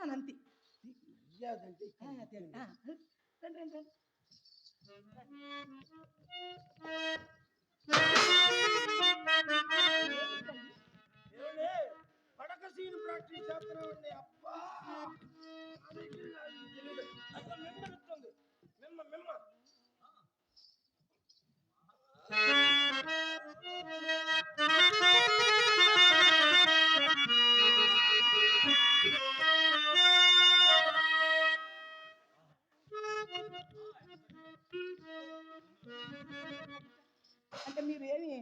ఇస్తున్నాను అంతే. ఇయ్యాదంటే అదే రండి రండి రండి. పడక సీన్ ప్రాక్టీస్ చేస్తున్నామండి. అబ్బా మెమ్మలుస్తుంది మెమ్మ మెమ్మ అంటే మీరు ఏమి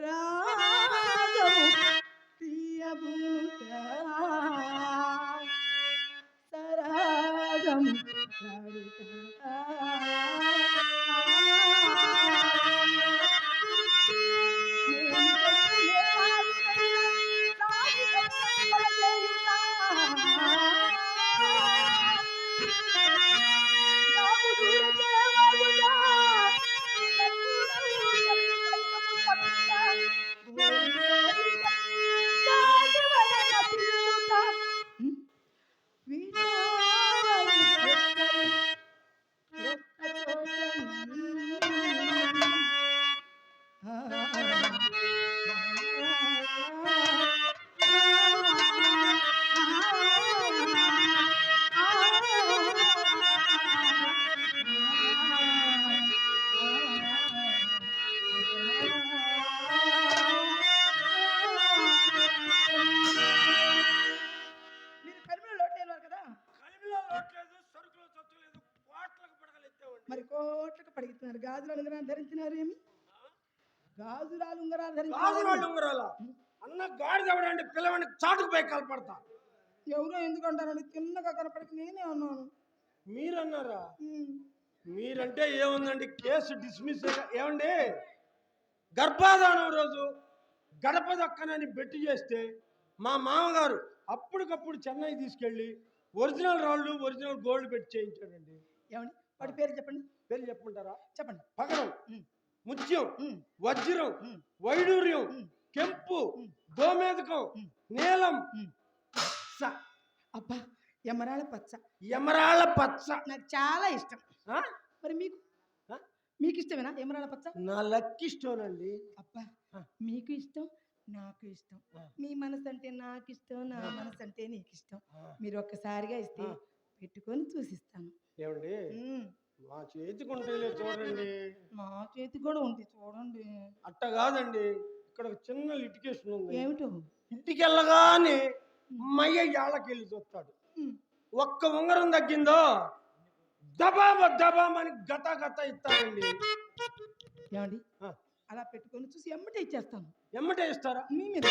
రాగము తీయబూట సరాగము మరి కోట్లకు పడుగుతున్నారు. గాజులు ఉంగరాలు ధరించినారు ఏమి? గాజురాలు ఉంగరాలు ధరించారు. ఉంగరాల అన్న గాడి ఎవడండి పిల్లవాడిని చాటుకుపోయి కలపడతా. ఎవరో ఎందుకంటారని తిన్నగా కనపడికి నేనే అన్నాను. మీరన్నారా? మీరంటే ఏముందండి, కేసు డిస్మిస్. ఏమండి, గర్భాధానం రోజు గడప దక్కనని బెట్టు చేస్తే మా మామగారు అప్పటికప్పుడు చెన్నై తీసుకెళ్ళి ఒరిజినల్ రాళ్ళు ఒరిజినల్ గోల్డ్ పెట్టి చేయించాడండి. ఏమండి వాడి పేరు చెప్పండి. పేరు చెప్పమంటారా? చెప్పండి. పగడం, ముత్యం, వజ్రం, వైడూర్యం, కెంపు, గోమేదకం, నీలం. అబ్బా ఎమరాళ్ళ పచ్చ. ఎమరాళ్ళ పచ్చ నాకు చాలా ఇష్టం. మరి మీకు మీకు ఇష్టమేనా ఎమరాళ్ళ పచ్చ? నా లక్కి ఇష్టమేనండి. అబ్బా మీకు ఇష్టం నాకు ఇష్టం. మీ మనసు అంటే నాకు ఇష్టం, నా మనసు అంటే నీకు ఇష్టం. మీరు ఒక్కసారిగా ఇస్తే పెట్టుకొని చూసిస్తాను. ఏమండి మా చేతికి ఉంటాయిలే చూడండి. మా చేతి కూడా ఉంది చూడండి. అట్ట కాదండి, ఇక్కడ ఒక చిన్న లిటికేషన్ ఉంది. ఏమిటో? ఇంటికి వెళ్ళగానే మయ్య యాళ్ళకెళ్ళి చూస్తాడు. ఒక్క ఉంగరం తగ్గిందో దబామని గత గత ఇస్తారండి. ఏమండి అలా పెట్టుకొని చూసి ఎమ్మటే ఇచ్చేస్తాను. ఎమ్మటే ఇస్తారా? మీ మీద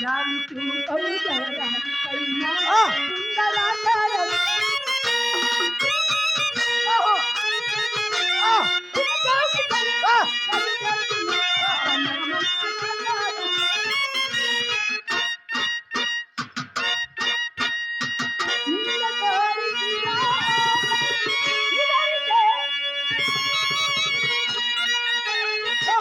రాలితూ కౌజరానికైనా ఆ! సుందరాకారం. ఓహో! ఆ! చిరకాకుతలు ఆ! కలిగొచ్చిన మనమంతరాకారం. నిన్న కోరికిరా ఇదరికే ఆ!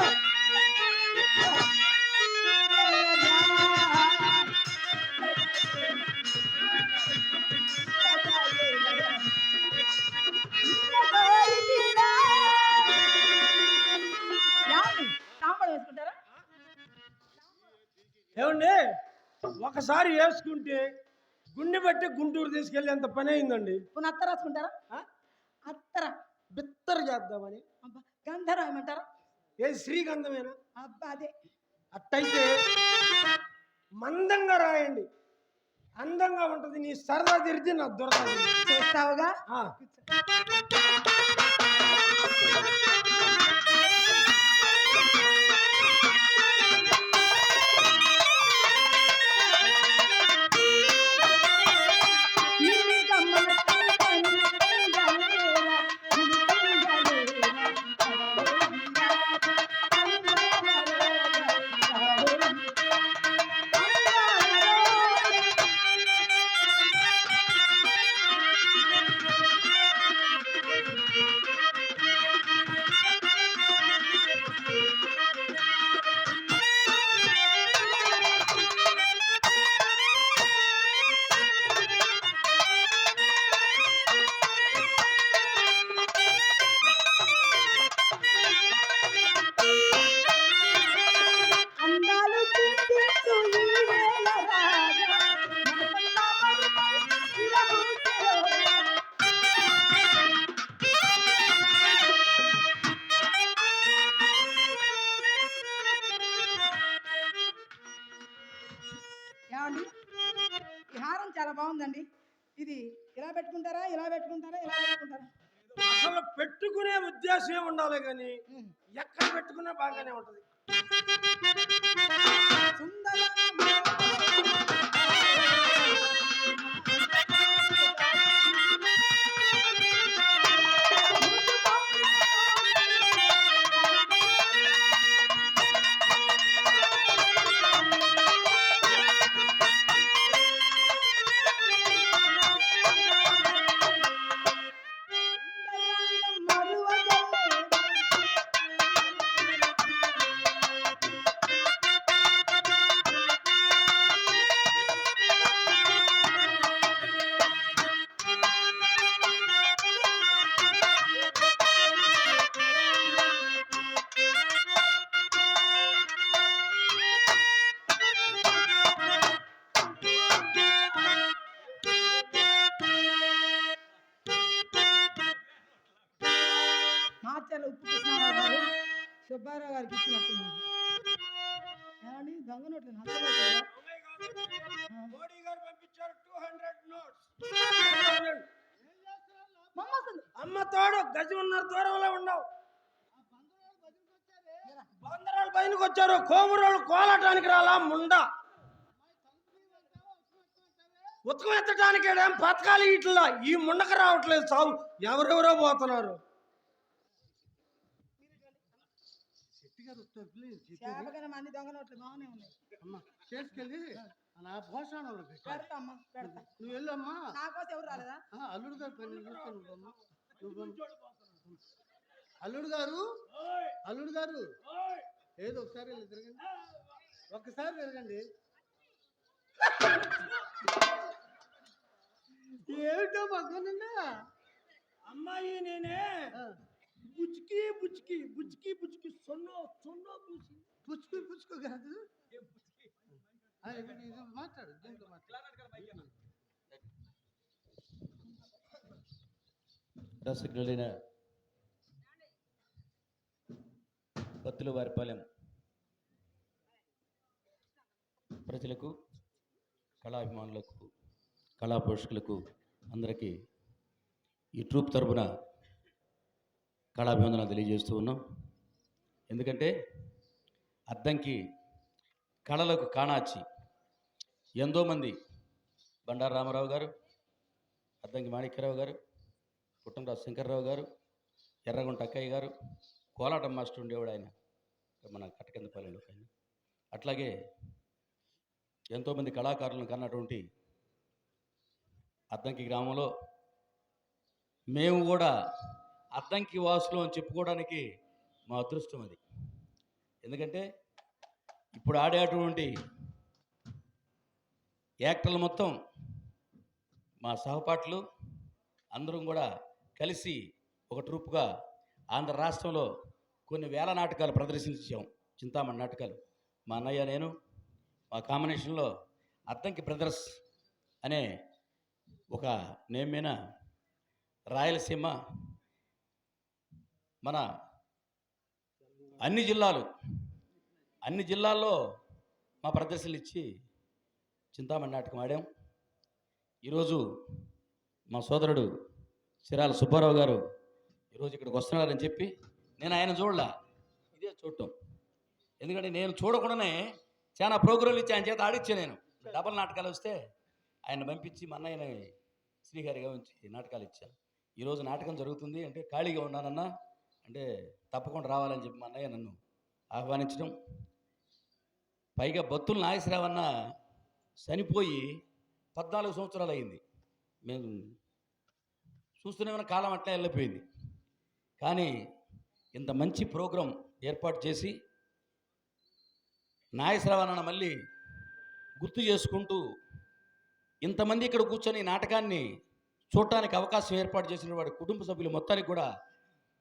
తాంబూలం వేసుకుంటారా? ఏమండి ఒకసారి వేసుకుంటే గుండె బట్టి గుంటూరు తీసుకెళ్ళేంత పని అయిందండి. పునః అత్త రాసుకుంటారా? ఆ? అత్తర. బిత్తర చేద్దామని. అబ్బా, గంధరం ఏమంటారా? ఏది శ్రీగంధమేనా? అబ్బా అదే. అట్టయితే మందంగా రాయండి, అందంగా ఉంటది. నీ సరదా తిరిగి నా దురద తీరిద్ది. చేస్తావుగా. ఆ. నిన్ను గమ్మన తంగలేరా, నిన్ను తంగలేరా, అందాలు చింతిస్తూ ఈ వేళ రాగా, మనసంతా మరుపై విరబూసేలోగా. ఏమండి, ఈ హారం చాలా బాగుందండి. ఇది ఇలా పెట్టుకుంటారా, ఇలా పెట్టుకుంటారా, ఇలా పెట్టుకుంటారా? అసలు పెట్టుకునే ఉద్దేశం ఉండాలి కానీ ఎక్కడ పెట్టుకున్నా బాగానే ఉంటది. మార్చాల ఉప్పు కృష్ణారావు గారు సుబ్బారావు గారికి ఇచ్చినట్టున్నారు. ఏమండి, దొంగ నోట్లు నచ్చలేదు. మోడీ గారు పంపించారు 200 నోట్స్. అమ్మ తోడు గజమున్నర దూరంలో ఉండవు. బందరాలు పైనకి వచ్చారు, కోమురోళ్ళు కోలటానికి రాలా ముండా. ఉతకం ఎత్తడానికి ఏం పథకాలు ఇట్లా ఈ ముండక రావట్లేదు. సాగు ఎవరెవరో పోతున్నారు. మంది దొంగ నోట్లు బాగానే ఉన్నాయి. చేసుకెళ్ళి నా భోషణంలో పెడతా అమ్మా, పెడతా. నువ్వు వెళ్ళమ్మా. నా కోసం ఎవరు రాలేదా? అల్లుడు గారు పని చూస్తాను అల్లుడు గారు, అల్లుడు గారు ఏదో ఒకసారి వెళ్ళి తిరగండి, ఒక్కసారి తిరగండి. ఏమిటో మగ్గనుందా అమ్మాయి నేనే బుచ్కి బుచ్కి బుచ్కి బుచ్కి సొన్నో సొన్నో బుచ్కి పుచ్చుకు పుచ్చుకో కాదు. మాట్లాడు దీంట్లో మాట్లాడు. దర్శకులైన భక్తుల వారిపాలెం ప్రజలకు, కళాభిమానులకు, కళా పోషకులకు అందరికీ ఈ ట్రూప్ తరపున కళాభివందన తెలియజేస్తూ ఉన్నాం. ఎందుకంటే అద్దంకి కళలకు కాణాచి, ఎంతోమంది బండారు రామారావు గారు, అద్దంకి మాణిక్యరావు గారు, పుట్టంరాజు శంకర్రావు గారు, ఎర్రగుంట అక్కయ్య గారు, కోలాటం మాస్టర్ ఉండేవాడు ఆయన మన కట్టకిందపల్లిలో ఆయన. అట్లాగే ఎంతోమంది కళాకారులను కన్నటువంటి అద్దంకి గ్రామంలో మేము కూడా అద్దంకి వాసులు అని చెప్పుకోవడానికి మా అదృష్టం అది. ఎందుకంటే ఇప్పుడు ఆడేటువంటి యాక్టర్లు మొత్తం మా సహపాఠులు అందరం కూడా కలిసి ఒక ట్రూప్గా ఆంధ్ర రాష్ట్రంలో కొన్ని వేల నాటకాలు ప్రదర్శించాం. చింతామణి నాటకాలు మా అన్నయ్య నేను మా కాంబినేషన్లో అద్దంకి బ్రదర్స్ అనే ఒక నేమ్ మీద రాయలసీమ మన అన్ని జిల్లాల్లో మా ప్రదర్శనలు ఇచ్చి చింతామణి నాటకం ఆడాం. ఈరోజు మా సోదరుడు చిరాల సుబ్బారావు గారు ఈరోజు ఇక్కడికి వస్తున్నారని చెప్పి నేను ఆయన చూడలా, ఇదే చూడటం. ఎందుకంటే నేను చూడకుండానే చాలా ప్రోగ్రాంలు ఇచ్చి ఆయన చేత ఆడిచ్చా. నేను డబల్ నాటకాలు వస్తే ఆయన పంపించి మా అన్నయ్యని శ్రీగారిగా ఉంచి నాటకాలు ఇచ్చాను. ఈరోజు నాటకం జరుగుతుంది అంటే ఖాళీగా ఉన్నానన్నా అంటే తప్పకుండా రావాలని చెప్పి మా అన్నయ్య నన్ను ఆహ్వానించడం. పైగా బత్తుల నాగేశ్వరరావన్న చనిపోయి 14 సంవత్సరాలు అయింది. మేము చూస్తూనే ఉన్న కాలం అట్లా వెళ్ళిపోయింది. కానీ ఇంత మంచి ప్రోగ్రాం ఏర్పాటు చేసి నాగేశ్వరరావన్న మళ్ళీ గుర్తు చేసుకుంటూ ఇంతమంది ఇక్కడ కూర్చొని నాటకాన్ని చూడటానికి అవకాశం ఏర్పాటు చేసిన వాడి కుటుంబ సభ్యులు మొత్తానికి కూడా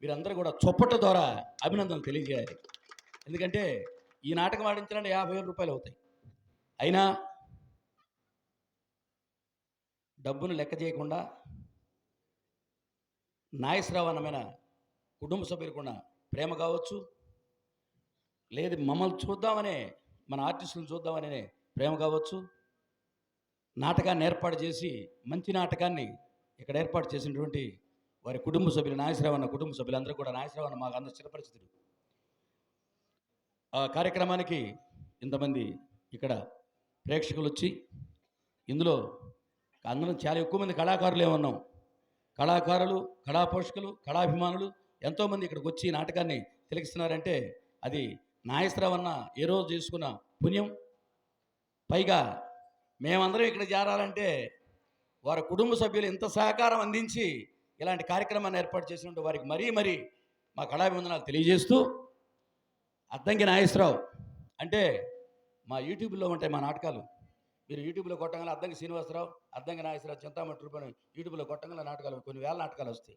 వీరందరూ కూడా చొప్పట ద్వారా అభినందనలు తెలియజేయాలి. ఎందుకంటే ఈ నాటకం ఆడించాలంటే 50,000 రూపాయలు అవుతాయి. అయినా డబ్బును లెక్క చేయకుండా నాగేశ్వరరావన్నమైన కుటుంబ సభ్యులకున్న ప్రేమ కావచ్చు, లేదు మమ్మల్ని చూద్దామనే మన ఆర్టిస్టులను చూద్దామనే ప్రేమ కావచ్చు, నాటకాన్ని ఏర్పాటు చేసి మంచి నాటకాన్ని ఇక్కడ ఏర్పాటు చేసినటువంటి వారి కుటుంబ సభ్యులు నాగేశ్వరరావన్న కుటుంబ సభ్యులందరూ కూడా నాగేశ్వరరావన్న మాకు అందరూ చిరపరిచితుడు. ఆ కార్యక్రమానికి ఇంతమంది ఇక్కడ ప్రేక్షకులు వచ్చి ఇందులో అందరం చాలా ఎక్కువ మంది కళాకారులే ఉన్నాం. కళాకారులు, కళా పోషకులు, కళాభిమానులు ఎంతోమంది ఇక్కడికి వచ్చి నాటకాన్ని తిలకిస్తున్నారంటే అది నాగేశ్వరరావన్న ఏ రోజు చేసుకున్న పుణ్యం. పైగా మేమందరం ఇక్కడ చేరాలంటే వారి కుటుంబ సభ్యులు ఇంత సహకారం అందించి ఇలాంటి కార్యక్రమాన్ని ఏర్పాటు చేసినట్టు వారికి మరీ మా కళాభివందనాలు తెలియజేస్తూ, అద్దంకి నాగేశ్వరరావు అంటే మా యూట్యూబ్లో ఉంటాయి మా నాటకాలు. మీరు యూట్యూబ్లో కొట్టంగా అద్దంకి శ్రీనివాసరావు, అద్దంకి నాగేశ్వరరావు, చింతామణి ట్రూప్ అని యూట్యూబ్లో కొట్టంగా నాటకాలు కొన్ని వేల నాటకాలు వస్తాయి.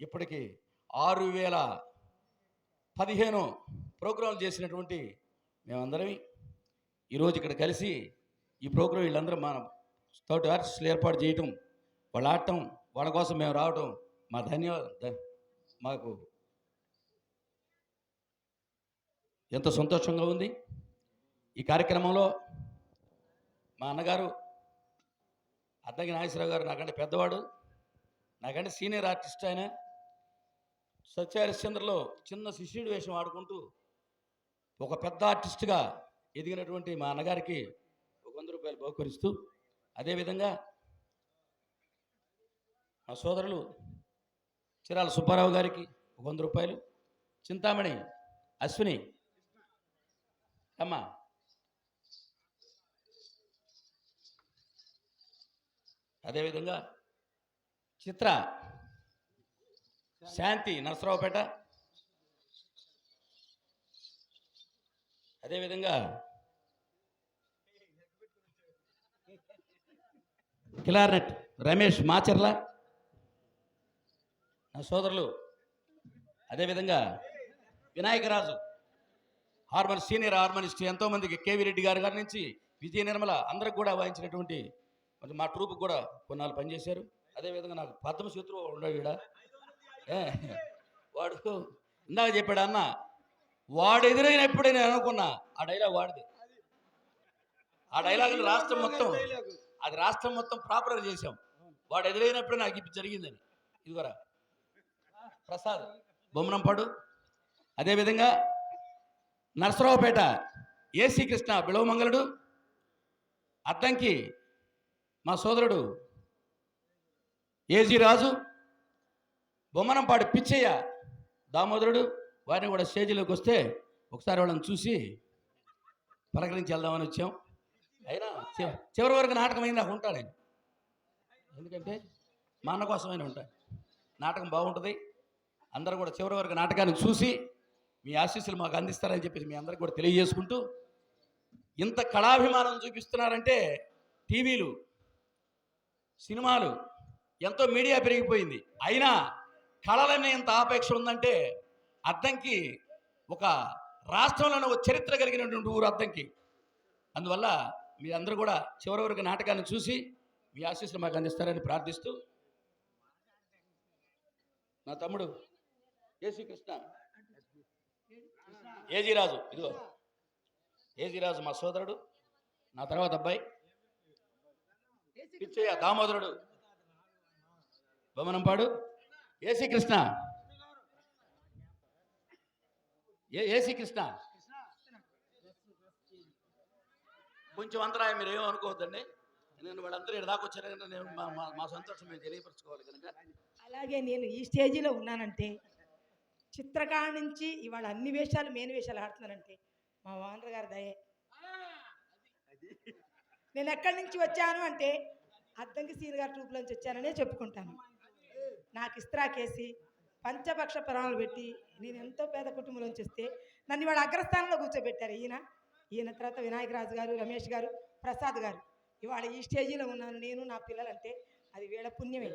ఇప్పటికీ 6,015 ప్రోగ్రాంలు చేసినటువంటి మేమందరం ఈరోజు ఇక్కడ కలిసి ఈ ప్రోగ్రాం వీళ్ళందరూ మా తోటి ఆర్టిస్టులు ఏర్పాటు చేయటం, వాళ్ళు ఆడటం, వాళ్ళ కోసం మేము రావటం మా మాకు ఎంతో సంతోషంగా ఉంది. ఈ కార్యక్రమంలో మా అన్నగారు అద్దంకి నాగేశ్వరరావు గారు నాకంటే పెద్దవాడు, నాకంటే సీనియర్ ఆర్టిస్ట్. ఆయన సత్యహరిశ్చంద్రలో చిన్న శిష్యుడి వేషం ఆడుకుంటూ ఒక పెద్ద ఆర్టిస్ట్గా ఎదిగినటువంటి మా అన్నగారికి 100 రూపాయలు బహుకరిస్తూ, అదేవిధంగా మా సోదరులు చిరాల సుబ్బారావు గారికి 100 రూపాయలు, చింతామణి అశ్విని అమ్మ అదేవిధంగా చిత్ర శాంతి నరసరావుపేట, అదేవిధంగా కిలార్నెట్ రమేష్ మాచర్ల నా సోదరులు, అదేవిధంగా వినాయకరాజు సీనియర్ హార్మోనిస్ట్, ఎంతోమందికి కేవీ రెడ్డి గారి నుంచి విజయ నిర్మల అందరికి కూడా వాయించినటువంటి మా ట్రూప్కి కూడా కొన్నాళ్ళు పనిచేశారు. అదేవిధంగా నాకు పద్మశత్రువు ఉండడు ఈడ, వాడు ఇందాక చెప్పాడు అన్న, వాడు ఎదురైనప్పుడే నేను అనుకున్నా ఆ డైలాగ్ వాడిది. ఆ డైలాగ్ రాష్ట్రం మొత్తం ప్రాపర్గా చేశాం. వాడు ఎదురైనప్పుడే నాకు ఇప్పుడు జరిగిందని. ఇదిగోరా ప్రసాద్ బొమ్మనంపాడు, అదేవిధంగా నరసరావుపేట ఏసీ కృష్ణ బిళవమంగళుడు, అద్దంకి మా సోదరుడు ఏజీ రాజు, బొమ్మనంపాడు పిచ్చయ్య దామోదరుడు, వారిని కూడా స్టేజీలోకి వస్తే ఒకసారి వాళ్ళని చూసి పలకరించి వెళ్దామని వచ్చాం. అయినా చివరి వరకు నాటకం అయింది నాకు ఉంటాడు ఆయన, ఎందుకంటే మా అన్న కోసమైనా ఉంటాడు. నాటకం బాగుంటుంది. అందరూ కూడా చివరి వరకు నాటకాన్ని చూసి మీ ఆశీస్సులు మాకు అందిస్తారని చెప్పేసి మీ అందరికి కూడా తెలియజేసుకుంటూ, ఇంత కళాభిమానం చూపిస్తున్నారంటే టీవీలు, సినిమాలు, ఎంతో మీడియా పెరిగిపోయింది, అయినా కళలనే ఎంత ఆపేక్ష ఉందంటే అద్దంకి ఒక రాష్ట్రంలోనే ఒక చరిత్ర కలిగినటువంటి ఊరు అద్దంకి. అందువల్ల మీ అందరూ కూడా చివరి వరకు నాటకాన్ని చూసి మీ ఆశీస్సులు మాకు అందిస్తారని ప్రార్థిస్తూ, నా తమ్ముడు ఏసీ కృష్ణ, ఏజీ రాజు, ఇదిగో ఏజీ రాజు మా సోదరుడు, నా తర్వాత అబ్బాయి పిచ్చయ్య దామోదరుడు, బొమ్మనంపాడు ఏసీ కృష్ణ, ఏసీ కృష్ణ. కొంచెం అంతరాయం మీరు ఏమో అనుకోవద్దండి, నేను వాళ్ళందరూ ఇక్కడ దాకా వచ్చారు కనుక నేను మా సంతోషం మేము తెలియపరచుకోవాలి కనుక. అలాగే నేను ఈ స్టేజీలో ఉన్నానంటే, చిత్రకాండ నుంచి ఇవాళ అన్ని వేషాలు మెయిన్ వేషాలు ఆడుతున్నానంటే మా ఓనర్ గారి దయే. నేను ఎక్కడి నుంచి వచ్చాను అంటే అద్దంకి సీన్ గారి ట్రూప్లోంచి వచ్చాననే చెప్పుకుంటాను. నాకు ఇస్త్రాకేసి పంచపక్ష ప్రాణాలు పెట్టి నేను ఎంతో పేద కుటుంబంలోంచి వస్తే నన్ను ఇవాళ అగ్రస్థానంలో కూర్చోబెట్టారు. ఈయన తర్వాత వినాయకరాజు గారు, రమేష్ గారు, ప్రసాద్ గారు. ఇవాళ ఈ స్టేజీలో ఉన్నాను నేను, నా పిల్లలంటే అది వీళ్ళ పుణ్యమే.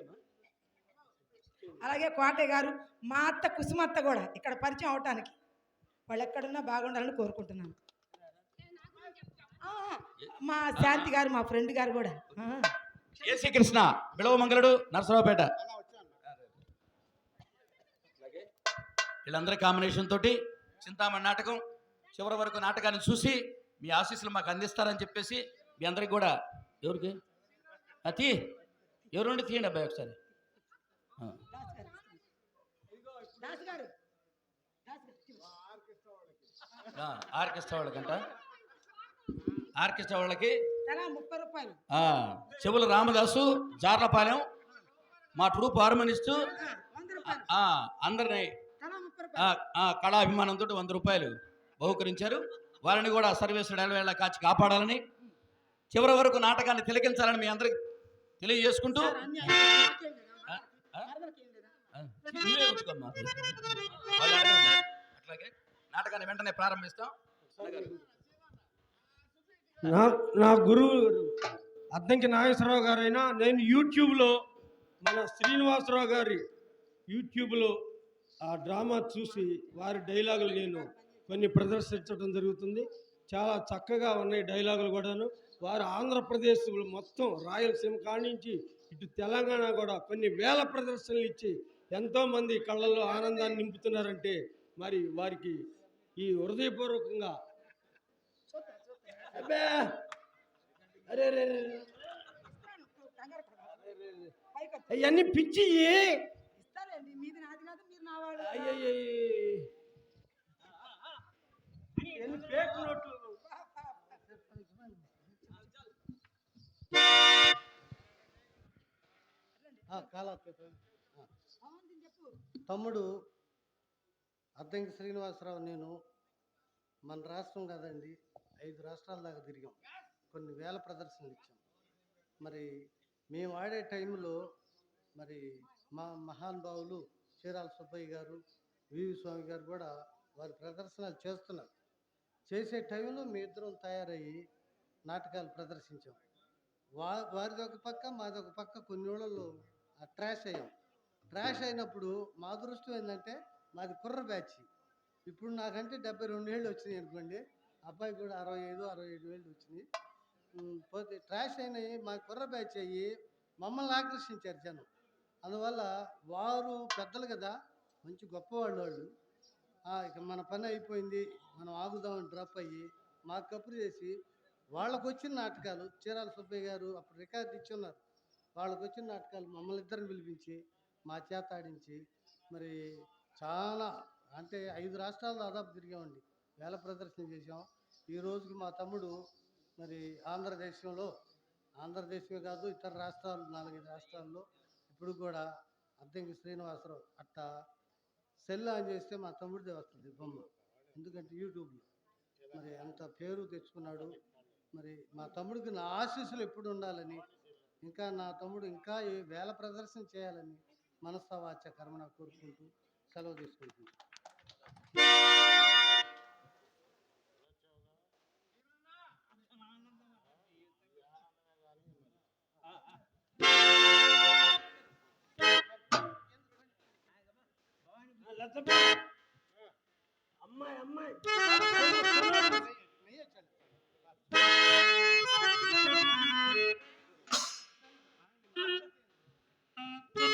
అలాగే కోటయ్య గారు, మా అత్త కుసుమత్త కూడా ఇక్కడ పరిచయం అవటానికి వాళ్ళు ఎక్కడున్నా బాగుండాలని కోరుకుంటున్నాను. మా శాంతి గారు, మా ఫ్రెండ్ గారు కూడా. ఏసీ కృష్ణ, బిళవమంగళుడు, నరసరావుపేట. వీళ్ళందరి కాంబినేషన్ తోటి చింతామణి నాటకం చివరి వరకు నాటకాన్ని చూసి మీ ఆశీస్సులు మాకు అందిస్తారని చెప్పేసి మీ అందరికి కూడా, ఎవరికి ఎవరు నుండి తీయండి అబ్బాయి ఒకసారి. ఆర్కెస్ట్రా వాళ్ళకంట, ఆర్కెస్ట్రా వాళ్ళకి 30 రూపాయలు. చెవుల రామదాసు, జార్లపాలెం, మా ట్రూప్ హార్మోనిస్టు అందరినీ కళాభిమానంతో 100 రూపాయలు బహుకరించారు. వారిని కూడా సర్వేశ్వరుడు ఎల్లవేళ కాచి కాపాడాలని, చివరి వరకు నాటకాన్ని తిలకించాలని మీ అందరికి తెలియజేసుకుంటూ, అట్లాగే నాటకాన్ని వెంటనే ప్రారంభిస్తాం. నా గురువు అద్దంకి నాగేశ్వరరావు గారైనా నేను యూట్యూబ్లో మన శ్రీనివాసరావు గారి యూట్యూబ్లో ఆ డ్రామా చూసి వారి డైలాగులు నేను కొన్ని ప్రదర్శించడం జరుగుతుంది. చాలా చక్కగా ఉన్నాయి డైలాగులు కూడాను. వారు ఆంధ్రప్రదేశ్ మొత్తం రాయలసీమ కానించి ఇటు తెలంగాణ కూడా కొన్ని వేల ప్రదర్శనలు ఇచ్చి ఎంతోమంది కళ్ళల్లో ఆనందాన్ని నింపుతున్నారంటే మరి వారికి ఈ హృదయపూర్వకంగా అరే అవన్నీ పిచ్చి తమ్ముడు అద్దంకి శ్రీనివాసరావు, నేను మన రాష్ట్రం కాదండి 5 రాష్ట్రాల దాకా తిరిగాం, కొన్ని వేల ప్రదర్శనలు ఇచ్చాం. మరి మేము ఆడే టైంలో మరి మా మహానుభావులు చీరాల సుబ్బయ్య గారు, వివి స్వామి గారు కూడా వారి ప్రదర్శనలు చేస్తున్నారు. చేసే టైంలో మీ ఇద్దరం తయారయ్యి నాటకాలు ప్రదర్శించాం. వారిది ఒక పక్క, మాది ఒక పక్క. కొన్ని ఊళ్ళల్లో ట్రాష్ అయ్యాం. ట్రాష్ అయినప్పుడు మా అదృష్టం ఏంటంటే మాది కుర్ర బ్యాచ్. ఇప్పుడు నాకంటే 72 ఏళ్ళు వచ్చినాయి అనుకోండి, అబ్బాయి కూడా 65-67 ఏళ్ళు వచ్చినాయి. పోతే ట్రాష్ అయినాయి, మా కుర్ర బ్యాచ్ అయ్యి మమ్మల్ని ఆకర్షించారు జనం. అందువల్ల వారు పెద్దలు కదా, మంచి గొప్పవాళ్ళు వాళ్ళు. ఇక మన పని అయిపోయింది, మనం ఆగుదామని డ్రాప్ అయ్యి మాకు కప్పులు చేసి వాళ్ళకు వచ్చిన నాటకాలు, చీరాల సుబ్బయ్య గారు అప్పుడు రికార్డు ఇచ్చి ఉన్నారు, వాళ్ళకు వచ్చిన నాటకాలు మమ్మల్ని ఇద్దరిని పిలిపించి మా చేత ఆడించి మరి చాలా అంటే 5 రాష్ట్రాలు దాదాపు తిరిగామండి, వేల ప్రదర్శన చేసాం. ఈ రోజుకి మా తమ్ముడు మరి ఆంధ్రదేశమే కాదు ఇతర రాష్ట్రాలు 4-5 రాష్ట్రాల్లో ఇప్పుడు కూడా అద్దంకి శ్రీనివాసరావు అట్టా సెల్ ఆన్ చేస్తే మా తమ్ముడిదే వస్తుంది బొమ్మ. ఎందుకంటే యూట్యూబ్లో మరి అంత పేరు తెచ్చుకున్నాడు. మరి మా తమ్ముడికి నా ఆశీస్సులు ఎప్పుడు ఉండాలని, ఇంకా నా తమ్ముడు ఇంకా వేల ప్రదర్శన చేయాలని మనసా వాచ కర్మణ కోరుకుంటూ సెలవు తీసుకుంటున్నాను. అమ్మాయి